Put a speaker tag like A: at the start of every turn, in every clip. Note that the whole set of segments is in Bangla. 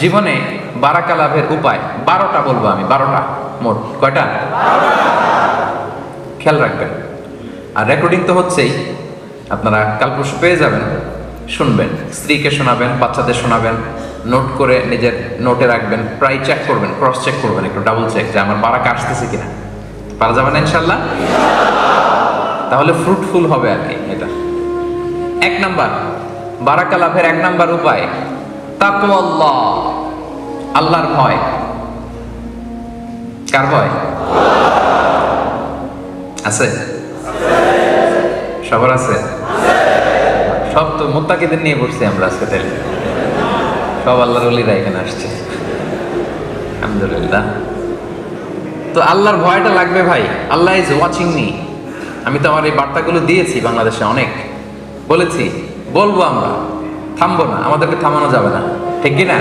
A: জীবনে বারাকা লাভের উপায় 12টা বলবো আমি, 12টা মোট। কয়টা? খেয়াল রাখবেন। আর রেকর্ডিং তো হচ্ছেই, আপনারা কাল পরশু পেয়ে যাবেন, শুনবেন, স্ত্রীকে শোনাবেন, বাচ্চাদের শোনাবেন, নোট করে নিজের নোটে রাখবেন, প্রায় চেক করবেন, ক্রস চেক করবেন, একটু ডাবল চেক যে আমার বারাকা আসতেছে কিনা। পারা যাবে না ইনশাল্লাহ? তাহলে ফ্রুটফুল হবে আর কি। এটা 1 নাম্বার বারাকা লাভের 1 নাম্বার উপায় তাকওয়াল্লাহ, আল্লাহর ভয়। কার ভয় আছে? সবার আছে? সব তো মুত্তাকিদের নিয়ে বসছি আমরা আজকে, তাইলে সব আল্লাহর ওলিরা এখানে আসছে, আলহামদুলিল্লাহ। তো আল্লাহর ভয়টা লাগবে ভাই। আল্লাহ ইজ ওয়াচিং মি। আমি তো আমার এই বার্তাগুলো দিয়েছি বাংলাদেশে, অনেক বলেছি, বলবো, আমরা থামবো না, আমাদেরকে থামানো যাবে না, ঠিক কি না?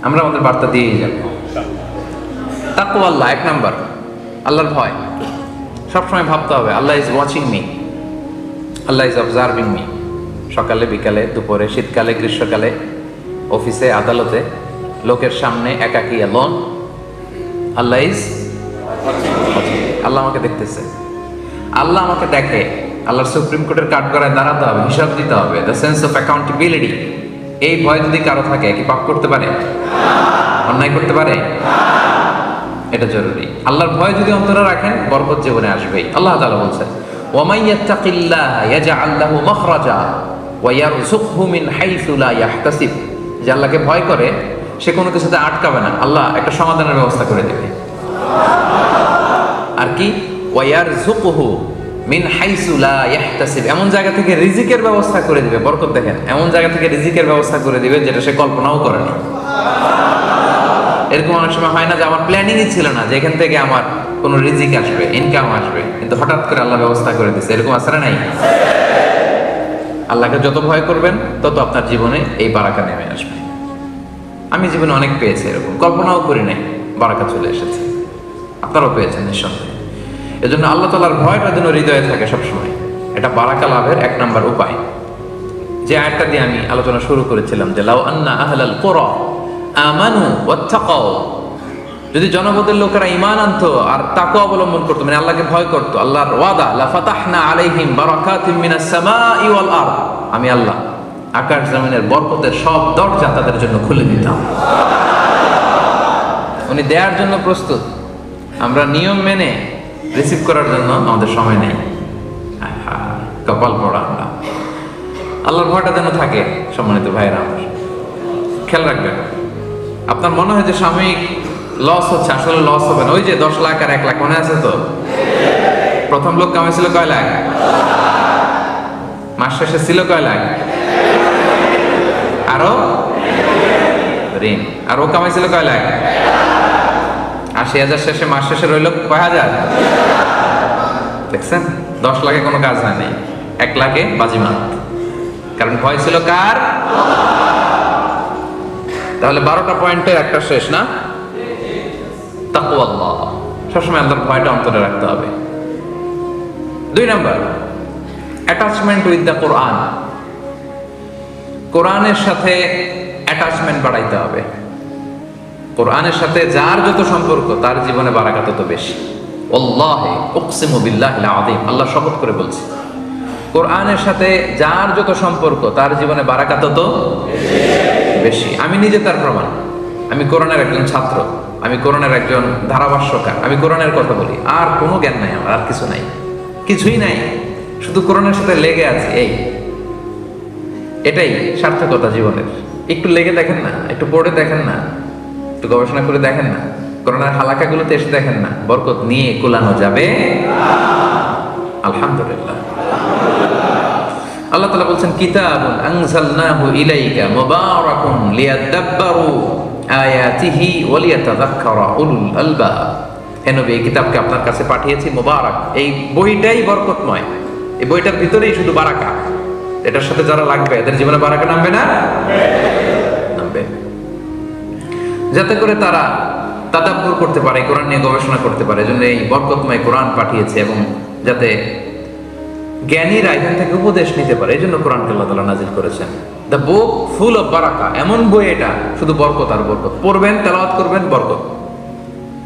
A: আমরা আমাদের বার্তা দিয়েই যাব। তাকওয়াল্লাহ 1 নাম্বার, আল্লাহর ভয়। সবসময় ভাবতে হবে Allah is watching me, Allah is observing me. সকালে, বিকালে, দুপুরে, শীতকালে, গ্রীষ্মকালে, অফিসে, আদালতে, লোকের সামনে, একাকী, অ্যালোন, আল্লাহ ইজ, আল্লাহ আমাকে দেখতেছে, আল্লাহ আমাকে দেখে। আল্লাহর সুপ্রিম কোর্টের কাঠগড়ায় দাঁড়াতে হবে, হিসাব দিতে হবে, দ্য সেন্স অফ অ্যাকাউন্টেবিলিটি। এই ভয় যদি কারো থাকে, কি পাপ করতে পারে? অন্যায় করতে পারে? এটা জরুরি। আল্লাহর ভয় যদি অন্তরে রাখেন, বরকত জীবনে আসবেই। আল্লাহ তাআলা বলছেন, ওয়া মান ইয়াত্তাকিল্লাহ ইয়াজআল লাহু মাখরাজা ওয়া ইয়ারযুকহু মিন হাইসু লা ইয়াহতাসিব। যে আল্লাহকে ভয় করে, সে কোনো কিছুতে আটকাবে না, আল্লাহ একটা সমাধানের ব্যবস্থা করে দেবে। আর কি? ওয়া ইয়ারযুকহু মিন হাইসু লা ইয়াহতাসিব, এমন জায়গা থেকে রিজিকের ব্যবস্থা করে দিবে। বরকত দেখেন, এমন জায়গা থেকে রিজিকের ব্যবস্থা করে দিবে যেটা সে কল্পনাও করেনি। এরকম অনেক সময় হয় না যে আমার প্ল্যানিংই ছিল না যে এখান থেকে আমার কোনো রিজিক আসবে, ইনকাম আসবে, কিন্তু হঠাৎ করে আল্লাহ ব্যবস্থা করে দিচ্ছে। এরকম আছে না নাই? আল্লাহকে যত ভয় করবেন, তত আপনার জীবনে এই বারাকা নেমে আসবে। আমি জীবনে অনেক পেয়েছি, এরকম কল্পনাও করি নাই, বারাকা চলে এসেছে। আপনারাও পেয়েছেন নিঃসন্দেহে। এজন্য আল্লাহ তাআলার ভয়টা যেন হৃদয়ে থাকে সবসময়। এটা বারাকা লাভের 1 নাম্বার উপায়। যে আয়াতটা দিয়ে আমি আলোচনা শুরু করেছিলাম, যে লাউ আন্না আহলাল কুরা আমানু ওয়াত্তাকাও, যদি জনপদের লোকেরা ঈমান আনতো আর তাকওয়া অবলম্বন করতো, মানে আল্লাহকে ভয় করতো, আল্লাহর ওয়াদা, লা ফাতাহনা আলাইহিম বারাকাতিম মিনাস সামাই ওয়াল আরদ, আমি আল্লাহ আকাশ জমিনের বরকতের সব দরজা তাদের জন্য খুলে দিতাম। উনি দেওয়ার জন্য প্রস্তুত, আমরা নিয়ম মেনে রিসিভ করার জন্য আমাদের সময় নেই। কপাল পড়া আমরা। আল্লাহর ভয়টা যেন থাকে সম্মানিত ভাইয়েরা আমার। খেয়াল রাখবেন, আপনার মনে হয় যে সাময়িক লস হচ্ছে, আসলে লস হবে না। ওই যে 10 লাখ আর 1 লাখ মনে আছে তো? প্রথম লোক কামাইছিল কয় লাখ? মাস শেষে ছিল কয় লাখ? আরো ঋণ। আর ও কামাইছিল কয় লাখ? 80,000 শেষে, মাস শেষে রইল কয় হাজার? দেখছেন, 10 লাখে কোনো কাজ হয় নাই, 1 লাখে বাজিমাত। কারণ ভয় ছিল কার? তাহলে 12টা পয়েন্টের একটা শেষ না? তাকওয়াল্লাহ, সবসময় আল্লাহর ভয়টা অন্তরে রাখতে হবে। 2 নাম্বার, অ্যাটাচমেন্ট উইথ দ্য কোরআন। কোরআনের সাথে অ্যাটাচমেন্ট বাড়াইতে হবে। কোরআনের সাথে যার যত সম্পর্ক, তার জীবনে বারাকা তত বেশি। ওয়াল্লাহি উকসিমু বিল্লাহিল আযীম, আল্লাহ শপথ করে বলছে, কোরআনের সাথে যার যত সম্পর্ক, তার জীবনে বারাকা তত বেশি। আমি নিজে তার প্রমাণ। আমি কোরআনের একজন ছাত্র, আমি কোরআনের একজন ধারাভাষ্যকার, আমি কোরআনের কথা বলি, আর কোনো জ্ঞান নাই আমার, আর কিছু নাই, কিছুই নাই, শুধু কোরআনের সাথে লেগে আছে। এটাই সার্থকতা জীবনের। একটু লেগে দেখেন না, একটু পড়ে দেখেন না, একটু গবেষণা করে দেখেন না, কোরআনের হালাকাগুলোতে এসে দেখেন না, বরকত নিয়ে কুলানো যাবে। আলহামদুলিল্লাহ। আল্লাহ তাআলা বলছেন, কিতাবুন আনজালনাহু ইলাইকা মুবারাকুন লিয়াদাব্বারু আয়াতিহি ওয়া লিয়াতাযাক্কারা উলুল আলবাব। হে নবী, এই কিতাবকে আপনার কাছে পাঠিয়েছি মুবারাক। এই বইটাই বরকতময়, এই বইটার ভিতরেই শুধু বারাকা। এটার সাথে যারা লাগবে, এদের জীবনে বারাকা নামবে না? নামবে। যাতে করে তারা তাদাব্বুর করতে পারে, কোরআন নিয়ে গবেষণা করতে পারে, এজন্য এই বরকতময় কোরআন পাঠিয়েছে। এবং যাতে জ্ঞানীরা এখান থেকে উপদেশ নিতে পারে, এই জন্য কোরআনকে আল্লাহ তাআলা নাজিল করেছেন। দ্য বুক ফুল অফ বারাকা, এমন বই এটা, শুধু বরকত আর বরকত। পড়বেন, তেলাওয়াত করবেন, বরকত।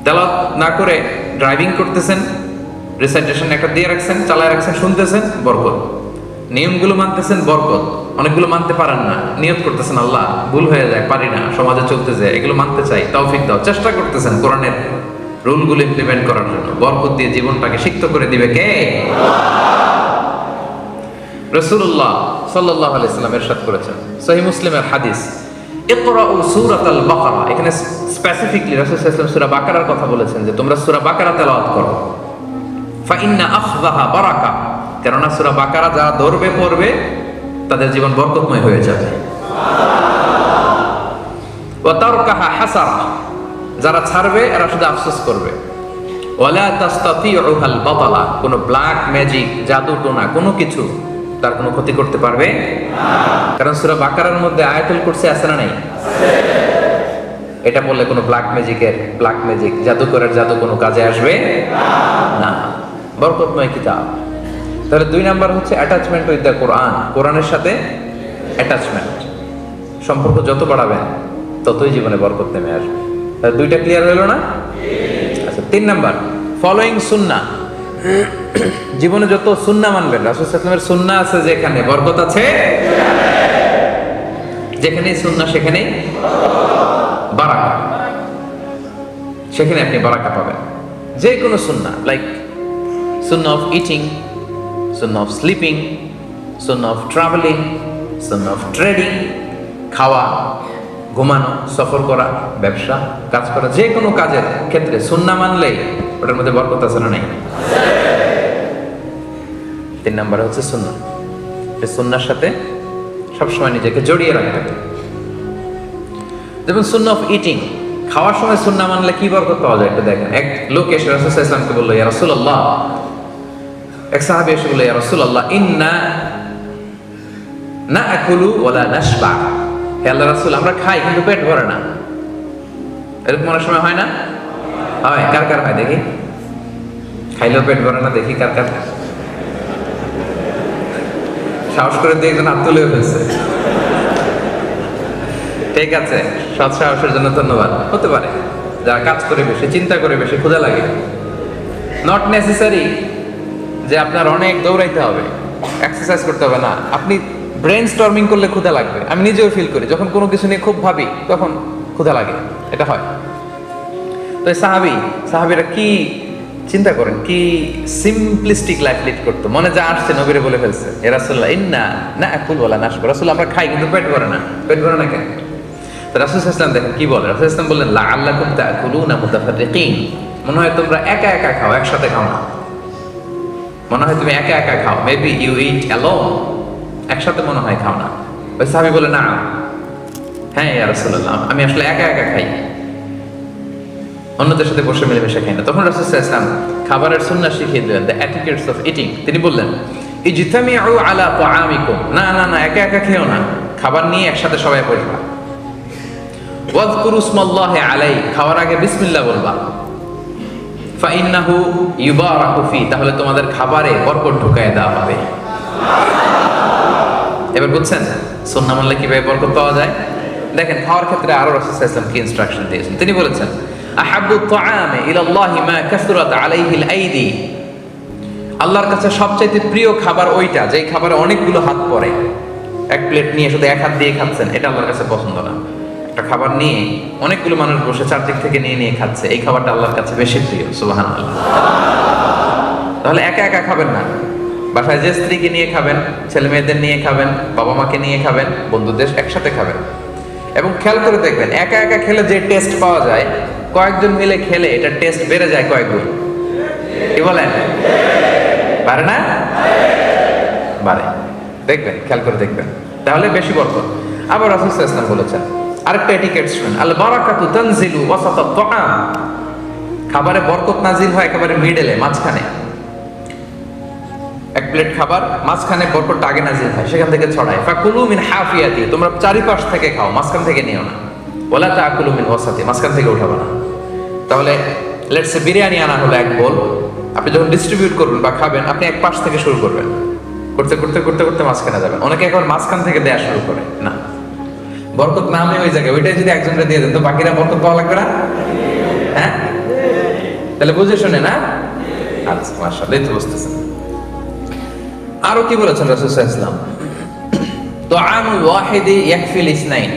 A: তেলাওয়াত না করে ড্রাইভিং করতেছেন, রিসাইটেশন একটা দিয়ে রাখছেন, চালায় রাখছেন, শুনতেছেন, বরকত। নিয়মগুলো মানতেছেন, বরকত। অনেকগুলো মানতে পারেন না, নিয়ত করতেছেন আল্লাহ ভুল হয়ে যায়, পারি না, সমাজে চলতে যায়, এগুলো মানতে চাই, তৌফিক দাও, চেষ্টা করতেছেন কোরআনের রুলগুলো ইমপ্লিমেন্ট করার জন্য। বরকত দিয়ে জীবনটাকে সিক্ত করে দিবে কে? রাসূলুল্লাহ সাল্লাল্লাহু আলাইহি ওয়াসাল্লাম ইরশাদ করেছেন, সহিহ মুসলিমের হাদিস, ইকরাউ সূরাতাল বাকারা। এখানে স্পেসিফিকলি রাসূল সাল্লাল্লাহু আলাইহি ওয়াসাল্লাম সূরা বাকারার কথা বলেছেন যে তোমরা সূরা বাকারা তেলাওয়াত করো। ফা ইন্না আখযাহা বারাকা, কেননা সূরা বাকারা যারা ধরবে পড়বে তাদের জীবন বরকতময় হয়ে যাবে। ওয়া তারকাহা হাসারা, যারা ছাড়বে এরা শুধু আফসোস করবে। ওয়ালা তাস্তাতিউহাল বাতালা, কোনো ব্ল্যাক ম্যাজিক, জাদু টোনা, কোনো কিছু তার কোনো ক্ষতি করতে পারবে না। কারণ সূরা বাকারার মধ্যে আয়াতুল কুরসি আছে না নাই? এটা বললে কোনো ব্ল্যাক ম্যাজিক, জাদুকরের জাদু কোনো কাজে আসবে না। বরকতময় কিতাব। তাহলে 2 নাম্বার হচ্ছে অ্যাটাচমেন্ট উইথ দ্য কোরআন। কোরআনের সাথে অ্যাটাচমেন্ট, সম্পর্ক যত বাড়াবেন ততই জীবনে বরকত নেমে আসবে। তাহলে 2টা ক্লিয়ার হলো না? আচ্ছা, 3 নাম্বার ফলোইং সুন্নাহ। জীবনে যত সুন্নাহ মানবেন, রাসূল সাল্লাল্লাহু আলাইহি ওয়াসাল্লামের সুন্নাহ আছে যেখানে বরকত আছে, যেখানেই সুন্নাহ সেখানেই বারাকা, সেখানে আপনি বারাকা পাবেন। যে কোনো সুন্নাহ, like Sunnah of eating, Sunnah of sleeping, Sunnah of travelling, Sunnah of trading, খাওয়া, ঘুমানো, সফর করা, ব্যবসা, কাজ করা, যে কোনো কাজের ক্ষেত্রে সুন্নাহ মানলেই ওটার মধ্যে বরকত আছে না নাই? 3 নাম্বার হচ্ছে সুন্নাহ। এই সুন্নাহর সাথে সবসময় নিজেকে জড়িয়ে রাখতে হবে। যেমন সুন্নাহ অফ ইটিং, খাওয়ার সময় সুন্নাহ মানলে কি বরকত পাওয়া যায় একটু দেখেন। এক লোক এসে রাসূল সাল্লাল্লাহু আলাইহি ওয়াসাল্লামকে বলল, ইয়া রাসূলুল্লাহ, এক সাহাবী এসে বলল, ইয়া রাসূলুল্লাহ, ইন্না নাআকুলু ওয়ালা নাশবা। হে আল্লাহর রাসূল, আমরা খাই কিন্তু পেট ভরে না। এরকম অনেক সময় হয় না? হয়। কার কার হয় দেখি? খাইলেও পেট ভরে না, দেখি কার কার। সাহস করে দিয়ে একজন হাত তুলেও ফেলছে। ঠিক আছে, সৎ সাহসের জন্য ধন্যবাদ। হতে পারে যারা কাজ করে বেশি, চিন্তা করে বেশি, ক্ষুধা লাগে। নট নেসেসারি যে আপনার অনেক দৌড়াইতে হবে, এক্সারসাইজ করতে হবে না। আপনি ব্রেন স্টর্মিং করলে ক্ষুধা লাগবে। আমি নিজেও ফিল করি, যখন কোনো কিছু নিয়ে খুব ভাবি তখন ক্ষুধা লাগে, এটা হয়। তো সাহাবীরা কি চিন্তা করেন, কি সিম্পলিস্টিক লাইফ লিড করতো। মনে যা আসছে নবীরে বলে ফেলছে, ইয়া রাসূলুল্লাহ, ইন্না নাআকুলু ওয়ালা নাশবা। রাসূল, আমরা খাই কিন্তু পেট ভরে না। পেট ভরে না কেন? তো রাসূল সাল্লাল্লাহু আলাইহি ওয়াসাল্লাম দেখেন কি বলে। রাসূল সাল্লাল্লাহু আলাইহি ওয়াসাল্লাম বললেন, লাআল্লাকুম তাআকুলুনা মুতাফাররিকিন, মনে হয় তোমরা একা একা খাও, একসাথে খাও না। মনে হয় তুমি একা একা খাও, মেবি ইউ ইট অ্যালোন, একসাথে মনে হয় খাও না। ওই সাহাবী বলে, না, হ্যাঁ ইয়া রাসূলুল্লাহ, আমি আসলে একা একা খাই, অন্যদের সাথে বসে মিলেমিশে খাই না। তখন রাসূল সাল্লাল্লাহু আলাইহি ওয়াসাল্লাম খাবারের সুন্নাহ শিখিয়ে দিলেন, দ্য এটিকেটস অফ ইটিং। তিনি বললেন, ইজতামিউ আলা তাআমিকুম, না না না, একা একা খেও না, খাবার নিয়ে একসাথে সবাই বসবা। ওয়াযকুরু ইসমাল্লাহি আলাইহি, খাওয়ার আগে বিসমিল্লাহ বলবা। ফাইন্নাহু ইউবারাকু ফি, তাহলে তোমাদের খাবারে বরকত ঢুকায় দেওয়া হবে। এবার বুঝছেন সুন্নাহ মানলে কিভাবে বরকত পাওয়া যায়? দেখেন খাওয়ার ক্ষেত্রে আরো রাসূল সাল্লাল্লাহু আলাইহি ওয়াসাল্লাম কি ইনস্ট্রাকশন দিয়েছেন। তিনি বলেছেন, আহাব্বু তাআমি ইলাল্লাহি মা কাসরাত আলাইহিল আইদি, আল্লাহর কাছে সবচাইতে প্রিয় খাবার ওইটা যেই খাবারে অনেকগুলো হাত পড়ে। এক প্লেট নিয়ে শুধু এক হাত দিয়ে খাচ্ছেন, এটা আল্লাহর কাছে পছন্দ না। একটা খাবার নিয়ে অনেকগুলো মানুষ বসে চারদিক থেকে নিয়ে নিয়ে খাচ্ছে, এই খাবারটা আল্লাহর কাছে বেশি প্রিয়। সুবহানাল্লাহ। তাহলে একা একা খাবেন না, বাসায় যে স্ত্রীকে নিয়ে খাবেন, ছেলে মেয়েদের নিয়ে খাবেন, বাবা মাকে নিয়ে খাবেন, বন্ধুদের একসাথে খাবেন। এবং খেয়াল করে দেখবেন, একা একা খেলে যে টেস্ট পাওয়া যায়, কয়েকজন মিলে খেলে এটা টেস্ট বেড়ে যায় কয়েক গুণ। কি বলেন? পারে না? বাড়ে। দেখবেন, খেয়াল করে দেখবেন, তাহলে বেশি বরকত। আবার রাসূল সাল্লাল্লাহু আলাইহি ওয়াসাল্লাম বলেছেন আরেকটা এটিকেট শুনুন, আল বারাকাতু তানজিলু ওয়াসাতাত তাআম, খাবারে বরকত নাজিল হয় একেবারে মিডলে, মাঝখানে। এক প্লেট খাবার, মাঝখানে বরকতটা আগে নাজিল হয়, সেখান থেকে ছড়ায়। ফাকুলু মিন হাফিয়াতি, তোমরা চারিপাশ থেকে খাও, মাঝখান থেকে নিও না। ওয়ালা তাকুলু মিন ওয়াসাতি, মাঝখান থেকে উঠাবে না। তাহলে লেটস সে বিরিয়ানি আনা হলো এক বোল, আপনি যখন ডিস্ট্রিবিউট করবেন বা খাবেন, আপনি এক পাশ থেকে শুরু করবেন, করতে করতে করতে করতে মাঝখানে যাবেন। অনেকে এখন মাঝখান থেকে দেয়া শুরু করে, না, বরকত নামে ওই জায়গায়, ওইটাই যদি একজনকে দিয়ে দেন তো বাকিরা বরকত পাওয়া লাগবে না? হ্যাঁ, তাহলে বুঝে শুনে না? আচ্ছা, মাশাআল্লাহ, তো বুঝতেছেন। আরো কি বলেছেন রাসূল সাল্লাল্লাহু আলাইহি ওয়াসাল্লাম? তুআমুল ওয়াহিদি ইয়াকফিল ইসনাইন।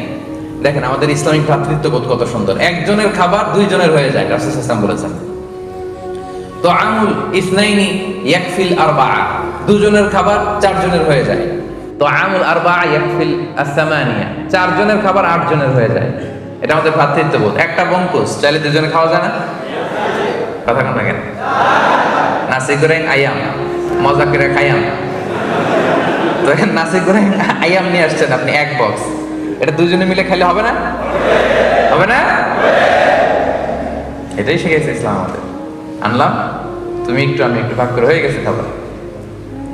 A: দেখেন আমাদের ইসলামিক ভ্রাতৃত্ববোধ কত সুন্দর। একজনের খাবার দুইজনের হয়ে যায়, রাসূল সাল্লাল্লাহু আলাইহি ওয়াসাল্লাম বলেছেন। তুআমুল ইসনাইনি ইয়াকফিল আরবাআ, দুজনের খাবার চারজনের হয়ে যায়। তুআমুল আরবাআ ইয়াকফিল আস-সামানিয়া, চারজনের খাবার আটজনের হয়ে যায়। এটা আমাদের ভ্রাতৃত্ববোধ। একটা বঙ্কুস চাইলে দুজনে খাওয়া যায় না? কথা কোন কেন? নাসি গোরেং আয়াম, মজা করে খায়াম। তো নাসি গোরেং আয়াম নিয়ে আসছেন আপনি এক বক্স, এটা দুজনে মিলে খাইলে হবে না? হবে না? এটাই শিখেছে ইসলাম আমাদের। আনলাম, তুমি একটু আমি একটু, ভাগ করে হয়ে গেছে খাবার।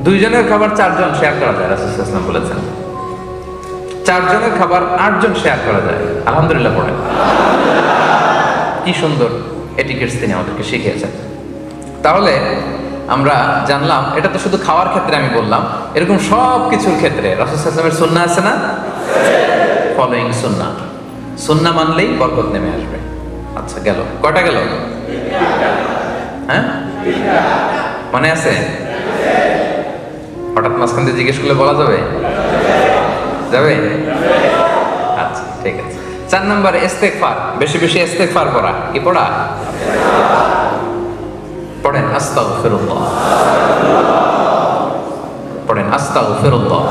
A: দুইজনের খাবার চারজন শেয়ার করা যায়, রাসূল সাল্লাল্লাহু আলাইহি ওয়াসাল্লাম বলেছেন। চারজনের খাবার আটজন শেয়ার করা যায়। আলহামদুলিল্লাহ পড়েন। কি সুন্দর এটিকেটস তিনি আমাদেরকে শিখিয়েছেন। তাহলে আমরা জানলাম, এটা তো শুধু খাওয়ার ক্ষেত্রে আমি বললাম, এরকম সব কিছুর ক্ষেত্রে রাসূল সাল্লাল্লাহু আলাইহি ওয়াসাল্লামের সুন্নাহ আছে না? ফলোইং সুন্নাহ, সুন্নাহ মানলেই বরকত নেমে আসবে। আচ্ছা, গেল কয়টা? গেল, হ্যাঁ, মনে আছে? হঠাৎ মাঝখান দিয়ে জিজ্ঞেস করলে বলা যাবে? যাবে? আচ্ছা, ঠিক আছে। 4 নম্বর ইস্তেগফার, বেশি বেশি ইস্তেগফার করা। কি পড়া? পড়েন আস্তাগফিরুল্লাহ, পড়েন আস্তাগফিরুল্লাহ,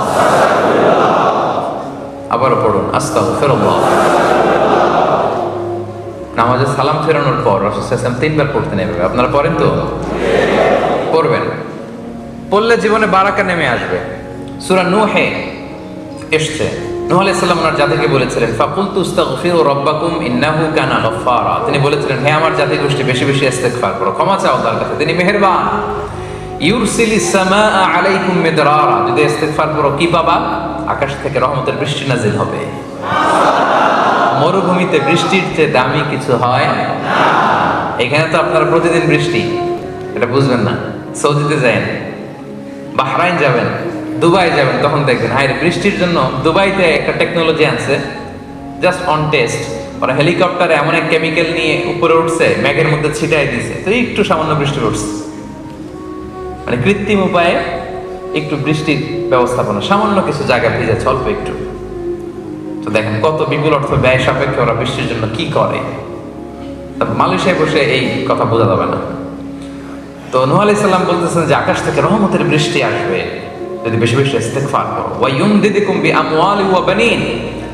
A: আবারও পড়ুন আস্তাগফিরুল্লাহ। নামাজে সালাম ফেরানোর পর রাসূল সাল্লাল্লাহু আলাইহি ওয়াসাল্লাম 3 বার পড়তে নেবে। আপনারা পড়েন তো? পড়বেন। পড়লে জীবনে বারাকা নেমে আসবে। সূরা নূহে এসেছে, নূহ আলাইহিস সালাম ওনার জাতিকে বলেছিলেন, ফাকুলতু আস্তাগফিরু রাব্বাকুম ইন্নাহু কানা গাফফারা। তিনি বলেছিলেন, হে আমার জাতি গোষ্ঠী, বেশি বেশি ইস্তেগফার করো, ক্ষমা চাও তার কাছে, তিনি মেহেরবান। ইউরসিলিস সামাআ আলাইকুম মিদরারা, যদি ইস্তেগফার করো কি পাবা? আকাশ থেকে রহমতের বৃষ্টি নাজিল হবে। মরুভূমিতে বৃষ্টির চেয়ে দামি কিছু হয় না। এখানে তো আপনারা প্রতিদিন বৃষ্টি, এটা বুঝবেন না। সৌদিতে যাবেন, বাহরাইন যাবেন, দুবাই যাবেন, তখন দেখবেন হায় বৃষ্টির জন্য দুবাইতে একটা টেকনোলজি আনছে, জাস্ট অন টেস্ট। ওরা হেলিকপ্টারে এমন এক কেমিক্যাল নিয়ে উপরে উঠছে, মেঘের মধ্যে ছিটাই দিছে, তো একটু সামান্য বৃষ্টি পড়ছে। মানে কৃত্রিম উপায়ে একটু বৃষ্টির ব্যবস্থাপনা, সামান্য কিছু জায়গা ভিজেছে অল্প একটু। তো দেখেন কত বিপুল অর্থ ব্যয় সাপেক্ষে ওরা বৃষ্টির জন্য কি করে। মালয়েশিয়ায় বসে এই কথা বোঝা যাবে না। তো নূহ আলাইহিস সালাম বলতেছেন যে আকাশ থেকে রহমতের বৃষ্টি আসবে যদি বেশি বেশি ইস্তেগফার করো। ওয়া ইউমদিদুকুম বিআমওয়ালি ওয়া বানিন,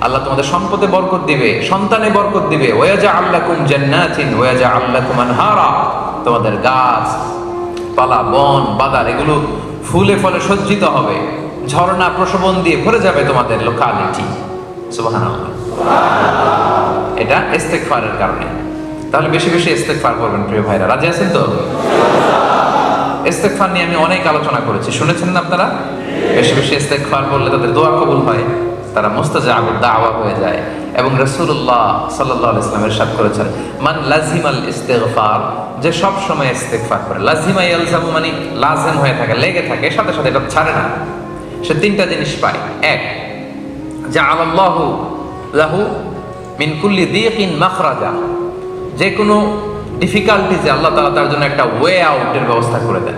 A: আল্লাহ তোমাদের সম্পদে বরকত দিবে, সন্তানে বরকত দিবে। ওয়া ইয়াজআল লাকুম জান্নাতিন ওয়া ইয়াজআল লাকুম আনহারা, তোমাদের গাছ পালা, বন বাদার এগুলো ফুলে ফলে সজ্জিত হবে, ঝর্ণা প্রশোভন দিয়ে ভরে যাবে তোমাদের লোকালিটি। সুবহানাল্লাহ। এটা ইস্তেগফারের কারণে। তাহলে বেশি বেশি ইস্তেগফার করবেন প্রিয় ভাইরা, রাজি আছেন তো? ইস্তেগফার নিয়ে আমি অনেক আলোচনা করেছি, শুনেছেন না আপনারা? বেশি বেশি ইস্তেগফার করলে তাদের দোয়া কবুল হয়, তারা মুস্তাজাবুদ দাওয়া হয়ে যায়। এবং রাসূলুল্লাহ সাল্লাল্লাহু আলাইহি ওয়াসাল্লাম ইরশাদ করেছেন, মান লাজিমাল ইস্তিগফার, যে সব সময় ইস্তেগফার করে। লাজিমা ইয়ালজামু মানে লাজিম হয়ে থাকে, লেগে থাকে, সাথে সাথে এটা ছাড়ে না, সে 3টা জিনিস পায়। এক, জাআলাল্লাহু লাহু মিন কুল্লি দিকিন মাখরাজা, যে কোনো ডিফিকাল্টিজে আল্লাহ তাআলা তার জন্য একটা ওয়ে আউটের ব্যবস্থা করে দেন,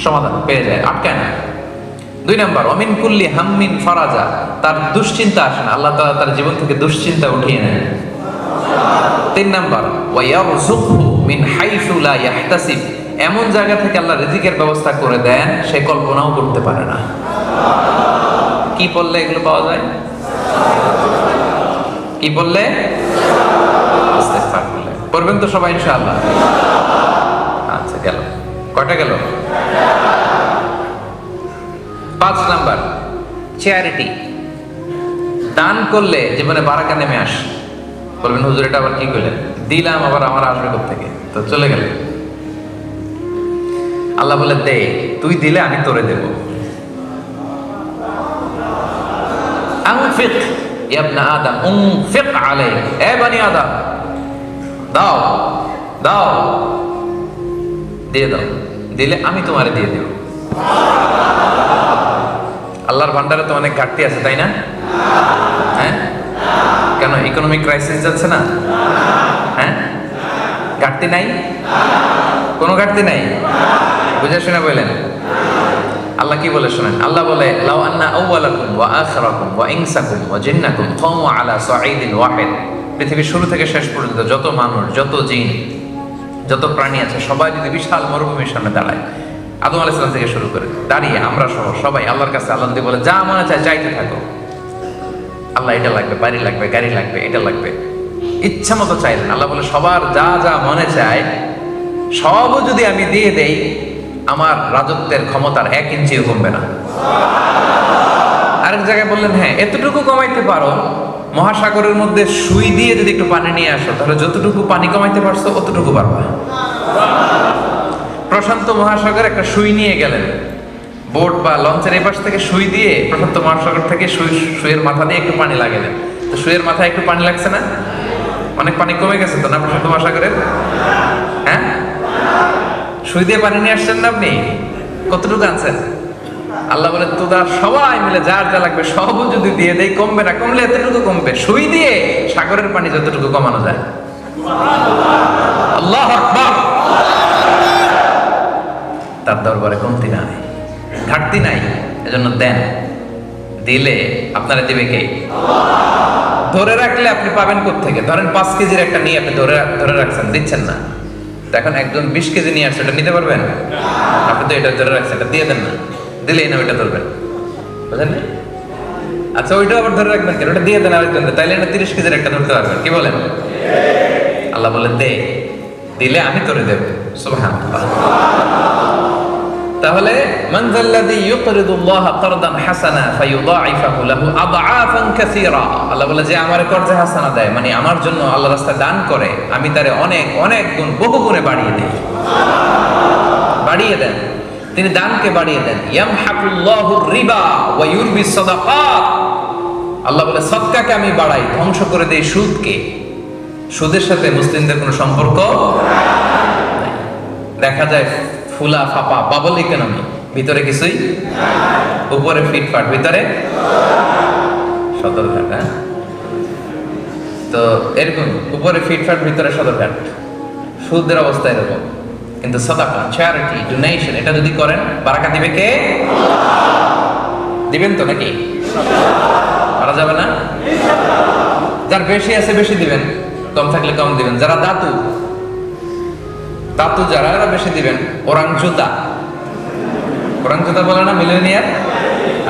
A: সমাধান পেয়ে যায়, আটকায় না। 2 নাম্বার, অমিন কুল্লি হাম্মিন ফারাজা, তার দুশ্চিন্তা আসে না, আল্লাহ তাআলা তার জীবন থেকে দুশ্চিন্তা উঠিয়ে নেন। 3 নাম্বার, ওয়া ইয়ারযুকহু মিন হাইসু লা ইয়াহতাসিব, এমন জায়গা থেকে আল্লাহ রিজিকের ব্যবস্থা করে দেন সে কল্পনাও করতে পারে না। কি বললে এগুলো পাওয়া যায়? কি বললে? ইস্তেগফার করলে। করবেন তো সবাই ইনশাআল্লাহ? আচ্ছা, গেল কয়টা? গেল 5 নাম্বার, চ্যারিটি, দান করলে জীবনে বারাকা নেমে আসে। বলবেন হুজুর এটা আবার কি করলেন? দিলাম আবার আমার আসবে কোত্থেকে? তো চলে গেল। আল্লাহ বলে দে, তুই দিলে আমি তোরে দেব। আনফিক ইয়া ইবনা আদম উনফিক আলাইক, এ বনি আদম দাও দাও, দিয়ে দাও, দিলে আমি তোমারে দিয়ে দেব। আল্লাহর ভান্ডারে তো অনেক ঘাটতি আছে, তাই না? হ্যাঁ, কেন ইকোনমিক ক্রাইসিস যাচ্ছে না? হ্যাঁ, ঘাটতি নাই, কোনো ঘাটতি নাই, বুঝে শুনে বললেন। আল্লাহ কি বলে শোনেন, আল্লাহ বলে লাউ আন্না আউওয়ালাকুম ওয়া আখিরাকুম ওয়া ইনসাকুম ওয়া জিন্নাকুম কামু আলা সাঈদিন ওয়াহিদ, পৃথিবীর শুরু থেকে শেষ পর্যন্ত যত মানুষ, যত জিন, যত প্রাণী আছে সবাই যদি বিশাল মরুভূমির সামনে দাঁড়ায়, আদম আলাইহিস সালাম থেকে শুরু করে দাঁড়িয়ে আমরা সহ সবাই আল্লাহর কাছে আল্লাহ দিয়ে বলে যা মনে চায় চাইতে থাকো, আল্লাহ এটা লাগবে, বাড়ি লাগবে, গাড়ি লাগবে, এটা লাগবে, ইচ্ছা মতো চাইলেন। আল্লাহ বলে সবার যা যা মনে চায় সবও যদি আমি দিয়ে দেই, আমার রাজত্বের ক্ষমতার 1 ইঞ্চিও কমবে না। আরেক জায়গায় বললেন হ্যাঁ এতটুকু কমাইতে পারো, মহাসাগরের মধ্যে সুই দিয়ে যদি একটু পানি নিয়ে আসো, তাহলে যতটুকু পানি কমাইতে পারছো অতটুকু পারবা। প্রশান্ত মহাসাগর একটা সুই নিয়ে গেলেন, বোট বা লঞ্চের এই পাশ থেকে সুই দিয়ে প্রশান্ত মহাসাগর থেকে সুইয়ের মাথা দিয়ে একটু পানি লাগালেন, তো সুইয়ের মাথায় একটু পানি লাগছে না? অনেক পানি কমে গেছে তো না প্রশান্ত মহাসাগরের? হ্যাঁ, সুই দিয়ে পানি নিয়ে আসছেন না আপনি? কতটুকু আনছেন? আল্লাহ বলে তোরা সবাই মিলে যার যা লাগবে সবও যদি দিয়ে দেই কমবে না, কমলে এতটুকু কমবে, সুই দিয়ে সাগরের পানি যতটুকু কমানো যায়। আল্লাহু আকবার। তার দরবারে কমতি নাই, ঘাটতি নাই, এজন্য দেন, দিলে আপনারা দিবে কে? ধরে রাখলে আপনি পাবেন কোত্থেকে? ধরেন 5 কেজির একটা নিয়ে আপনি ধরে রাখছেন, দিচ্ছেন না, এখন একজন 20 কেজি নিয়ে আসছে, এটা নিতে পারবেন? আপনি তো এটা ধরে রাখছেন, এটা দিয়ে দেন না, দিলেই না ওইটা ধরবেন, বুঝলেন? আচ্ছা ওইটাও আবার ধরে রাখবেন কেন? ওটা দিয়ে দেন আরেকজন, তাইলে না 30 কেজির একটা ধরতে পারবেন, কি বলেন? আল্লাহ বলেন দে, দিলে আমি তোরে দেব। সুবহানাল্লাহ। তাহলে মান যাল্লাযী ইউকরিদুল্লাহ কারদান হাসানা ফায়ুদাঈফাহু লাহু আদআফান কাসীরা, আল্লাহ বলে যে আমার কর্জে হাসানা দেয়, মানে আমার জন্য আল্লাহর রাস্তায় দান করে, আমি তারে অনেক অনেক গুণ, বহু গুণে বাড়িয়ে দেই। বাড়িয়ে দেন, তিনি দানকে বাড়িয়ে দেন। ইয়ামহাকুল্লাহু রিবা ওয়া ইউরবিস সাদাকাত, আল্লাহ বলে সদকাকে আমি বাড়াই, ধ্বংস করে দেই সুদকে। সুদের সাথে মুসলিমদের কোনো সম্পর্ক নাই। দেখা যায় ফুলা ফাপা বাবল ইকোনমি, ভিতরে কিছুই, উপরে ফিটফাট, ভিতরে সদরঘাট। হ্যাঁ, তো এরকম উপরে ফিটফাট, ভিতরে সদরঘাট, সুদের অবস্থা এরকম। কিন্তু সাদাকা, চ্যারিটি, ডোনেশন, এটা যদি করেন বারাকা দিবে কে? দিবেন তো নাকি? পারা যাবে না? যার বেশি আছে বেশি দিবেন, কম থাকলে কম দিবেন। যারা দাতু যারা, এরা বেশি দিবেন। ওরাং জুতা বলে না মিলেনিয়ার,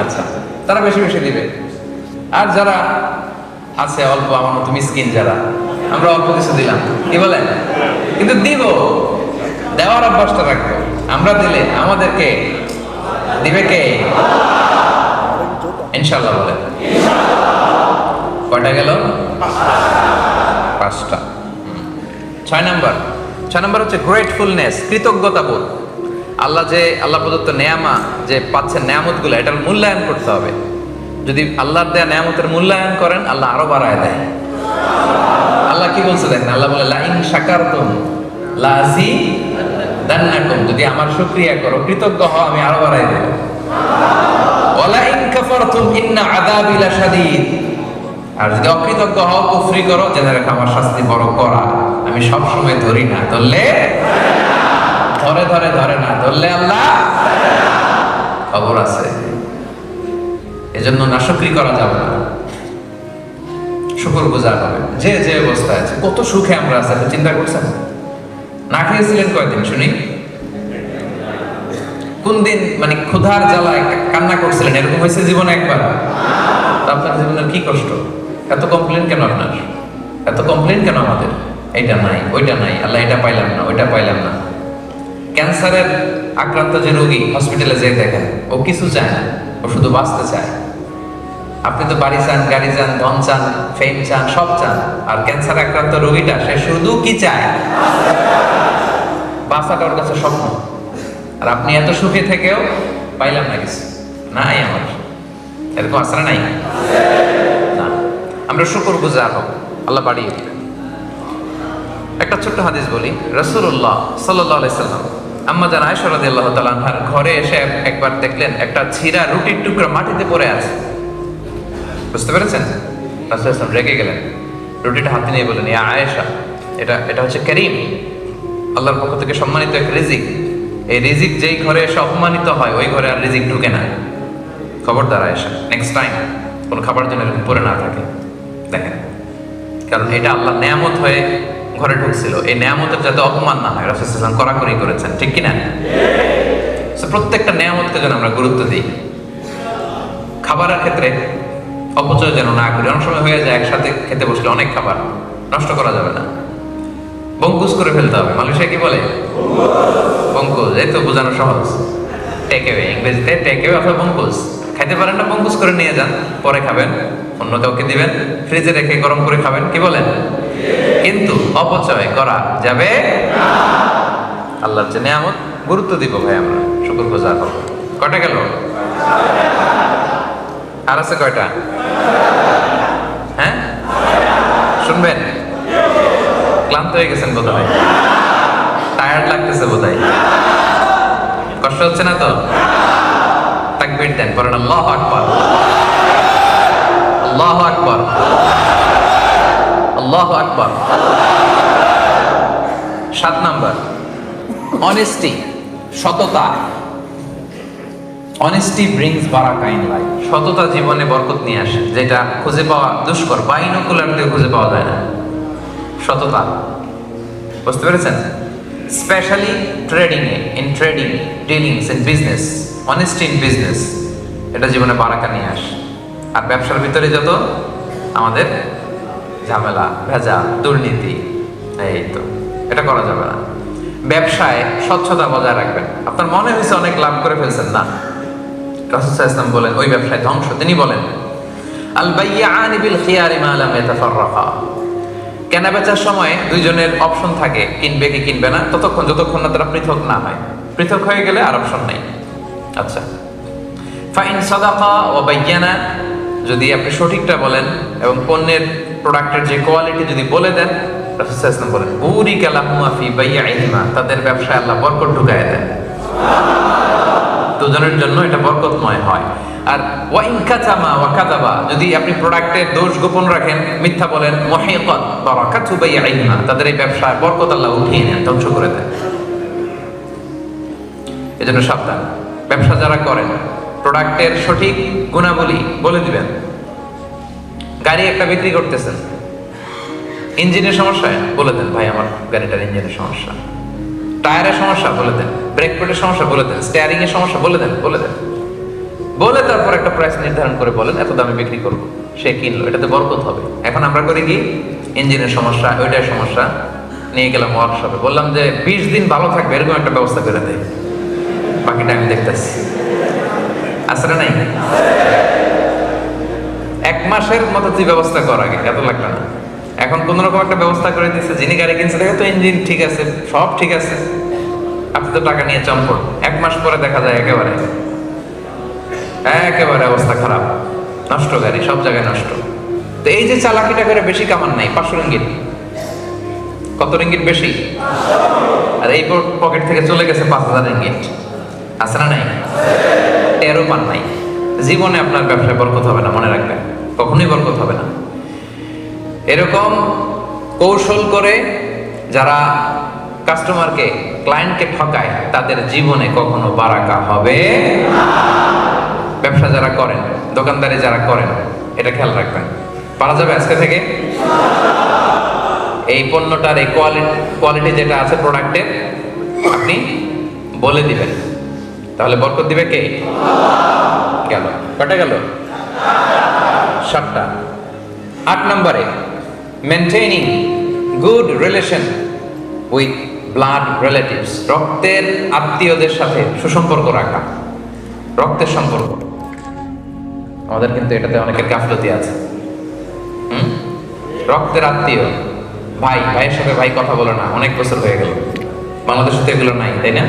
A: আচ্ছা তারা বেশি বেশি দিবে। আর যারা আছে অল্প, আমার মতো মিসকিন যারা, আমরা অল্প কিছু দিলাম, কি বলেন? কিন্তু দিব, দেওয়ার অভ্যাসটা রাখবো। আমরা দিলে আমাদেরকে দিবে কে? ইনশাআল্লাহ বলেন। কয়টা গেল? 5টা। 6 নাম্বার হচ্ছে গ্রেটফুলনেস, কৃতজ্ঞতাবোধ। আল্লাহ প্রদত্ত নেয়ামা যে পাচ্ছেন, নেয়ামতগুলো, এটার মূল্যায়ন করতে হবে। যদি আল্লাহর দেয়া নেয়ামতের মূল্যায়ন করেন, আল্লাহ আরো বাড়ায় দেয়। আল্লাহ কি বলছে দেখেন, আল্লাহ বলে লা ইন শাকারতুম লাযিদান্নাকুম, যদি আমার শুকরিয়া করো, কৃতজ্ঞ হও, আমি আরো বাড়ায় দেব। ওয়ালা ইন কাফারতুম ইন্না আযাবি লাশাদীদ, আর যদি অকৃতজ্ঞ হও, কুফরি করো, জেনে রাখো আমার শাস্তি বড় কড়া। আমি সব সময় ধরি না, ধরলে ধরে না, ধরলে আল্লাহ খবর আছে। এজন্য নাশকরি করা যাবে না, শুকরগুজার হবে। যে যে অবস্থায় আছে, কত সুখে আমরা আছি, চিন্তা করছেন? না খেয়েছিলেন কয়দিন শুনি? কোন দিন মানে ক্ষুধার জ্বালায় কান্না করছিলেন? এরকম হয়েছে জীবনে একবার? আপনার জীবনের কি কষ্ট? এত কমপ্লেন কেন আপনার? এত কমপ্লেন কেন আমাদের? এটা নাই, ওইটা নাই, আল্লাহ এটা পাইলাম না, ওইটা পাইলাম না। ক্যান্সারের আক্রান্ত যে রোগী হসপিটালে যেয়ে দেখেন, ও কিছু চায় না, ও শুধু বাঁচতে চায়। আপনি তো বাড়ি চান, গাড়ি চান, ধন চান, ফেম চান, সব চান। আর ক্যান্সার আক্রান্ত রোগীটা, সে শুধু কি চায়? বাঁচাটা ওর কাছে স্বপ্ন। আর আপনি এত সুখে থেকেও পাইলাম না কিছু, নাই আমার। এরকম আসলে নাই না। আমরা শুকরগুজার হব, আল্লাহ বাড়িয়ে দিবেন। একটা ছোট্ট হাদিস বলি। রাসূলুল্লাহ সাল্লাল্লাহু আলাইহি সাল্লাম আম্মা জান আয়েশা রাদিয়াল্লাহু তাআলা আনহার ঘরে এসে একবার দেখলেন একটা ছিঁড়া রুটির টুকরা মাটিতে পড়ে আছে। বুঝতে পেরেছেন? রাসূল সাল্লাল্লাহু আলাইহি ওয়াসাল্লাম রেগে গেলেন, রুটিটা হাতে নিয়ে বললেন, ইয়া আয়েশা, এটা হচ্ছে কারীম, আল্লাহর পক্ষ থেকে সম্মানিত এক রিজিক। এই রিজিক যেই ঘরে এসে অপমানিত হয় ওই ঘরে আর রিজিক ঢুকে না। খবরদার আয়েশা, নেক্সট টাইম কোনো খাবার যেন এরকম পড়ে না থাকে। দেখেন, কারণ এটা আল্লাহর নেয়ামত হয়ে ঘরে ঢুকছিল, এই নেয়ামতের যাতে অপমান না হয় রাসূল সাল্লাল্লাহু আলাইহি ওয়াসাল্লাম কড়াকড়ি করেছেন, ঠিক কি না? প্রত্যেকটা নেয়ামতকে যেন আমরা গুরুত্ব দিই। খাবারের ক্ষেত্রে অপচয় যেন না করি। অনেক সময় হয়ে যায় একসাথে খেতে বসলে অনেক খাবার নষ্ট করা যাবে না, বঙ্কুস করে ফেলতে হবে। মালয়েশিয়া কি বলে? বঙ্কুস। এই তো বোঝানো সহজ, টেক অ্যাওয়ে, ইংরেজিতে টেক অ্যাওয়ে অথবা বঙ্কুস। খাইতে পারেন না, বঙ্কুস করে নিয়ে যান, পরে খাবেন, অন্য কাউকে দিবেন, ফ্রিজে রেখে গরম করে খাবেন, কি বলেন? কিন্তু অপচয় করা যাবে না। আল্লাহর যে নিয়ামত গুরুত্ব দিব ভাই, আমরা শুকরগুজার হব। কয়টা গেল? আর আছে কয়টা? হ্যাঁ, শুনবেন? ক্লান্ত হয়ে গেছেন বোধহয়, টায়ার্ড লাগতেছে বোধহয়, কষ্ট হচ্ছে না তো? তাকবীর দেন, বলেন আল্লাহু আকবার, আল্লাহু আকবার, আল্লাহু আকবার। 7 নাম্বার, অনেস্টি, সততা। অনেস্টি ব্রিংস বারাকা ইন লাইফ। সততা জীবনে বরকত নিয়ে আসে, যেটা খুঁজে পাওয়া দুষ্কর, বাইনোকুলার দিয়ে খুঁজে পাওয়া যায় না। সততা, বুঝতে পেরেছেন? Specially trading A, in trading, dealings, in business, honesty in business, এটা জীবনে বারাকা নিয়ে আসে। আর ব্যবসার ভিতরে যত আমাদের ঝামেলা, ভেজা, দুর্নীতি, এই তো এটা করা যাবে না। ব্যবসায় স্বচ্ছতা বজায় রাখবেন। আপনার মনে হয়েছে অনেক লাভ করে ফেলছেন, না, রাসূল সাল্লাল্লাহু আলাইহি ওয়াসাল্লাম বলেন ওই ব্যবসায় ধ্বংস। তিনি বলেন আল বাইয়ানি বিল খিয়ারি মা লাম ইয়াতাফাররাকা। কেনা বেচার সময় দুইজনের অপশন থাকে, কিনবে কি কিনবে না, যতক্ষণ না তারা পৃথক না হয়। পৃথক হয়ে গেলে আর অপশন নাই। আচ্ছা, ফাইন সাদাকা ওয়া বাইয়ানা, যদি আপনি সঠিকটা বলেন এবং পণ্যের প্রোডাক্টের যে কোয়ালিটি যদি বলে দেন, রাসূল সাল্লাল্লাহু আলাইহি ওয়াসাল্লাম বলেন বুরিকা লাহুমা ফি বাইইহিমা, তাদের ব্যবসায় আল্লাহ বরকত ঢুকায় দেন। দুজনের জন্য এটা বরকতময় হয়। আর ওয়া ইন কাতামা ওয়া কাযাবা, যদি আপনি প্রোডাক্টের দোষ গোপন রাখেন, মিথ্যা বলেন, মুহিকাত বারাকাতু বাইইহিমা, তাদের এই ব্যবসায় বরকত আল্লাহ উঠিয়ে নেন, ধ্বংস করে দেন। এজন্য সাবধান। ব্যবসা যারা করেন, প্রোডাক্টের সঠিক গুণাবলী বলে দিবেন। গাড়ি একটা বিক্রি করতেছেন, ইঞ্জিনের সমস্যা বলে দেন, ভাই আমার গাড়িটার ইঞ্জিনের সমস্যা, টায়ারের সমস্যা বলে দেন, ব্রেক প্যাডের সমস্যা বলে দেন, স্টিয়ারিং এর সমস্যা বলে দেন, বলে তারপর একটা প্রাইস নির্ধারণ করে বলেন এত দামে বিক্রি করবো। সে কিনলো, এটাতে বরকত হবে। এখন আমরা করি কি, ইঞ্জিনের সমস্যা, ওইটার সমস্যা, নিয়ে গেলাম ওয়ার্কশপে, বললাম যে 20 দিন ভালো থাকবে, এরকম একটা ব্যবস্থা করে দেয়, বাকিটা আমি দেখতেছি। আসলে নাই 1 মাসের মতো তুই ব্যবস্থা কর, আগে এত লাগবে না। এখন কোন রকম একটা ব্যবস্থা করে দিচ্ছে, যিনি গাড়ি কিনছে দেখে তো ইঞ্জিন ঠিক আছে, সব ঠিক আছে, আপনি তো টাকা নিয়ে চম্পট। 1 মাস পরে দেখা যায় একেবারে অবস্থা খারাপ, নষ্ট গাড়ি, সব জায়গায় নষ্ট। তো এই যে চালাকিটা করে বেশি কামান নাই, 500 রিঙ্গিট। কত রিঙ্গিট বেশি? আর এই পকেট থেকে চলে গেছে 5000 রিঙ্গিট। আছে না নাই? টেরও পান নাই। জীবনে আপনার ব্যবসায় বরকত হবে না, মনে রাখবেন, কখনোই বরকত হবে না। এরকম কৌশল করে যারা কাস্টমারকে, ক্লায়েন্টকে ঠকায়, তাদের জীবনে কখনো বারাকা হবে না। ব্যবসা যারা করেন, দোকানদারি যারা করেন, এটা খেয়াল রাখবেন। পারা যাবে আজকে থেকে? এই পণ্যটার এই কোয়ালিটি যেটা আছে প্রোডাক্টের, আপনি বলে দিবেন, তাহলে বরকত দিবে কে? গেল কটা গেল? 7টা। 8 নম্বরে, maintaining good relation with blood relatives, রক্তের আত্মীয়দের সাথে সুসম্পর্ক রাখা। রক্তের সম্পর্ক আমাদের কিন্তু এটাতে অনেকের গাফলতি আছে। রক্তের আত্মীয়, ভাইয়ের সাথে ভাই কথা বলে না, অনেক বছর হয়ে গেল। বাংলাদেশে তো এগুলো নাই, তাই না?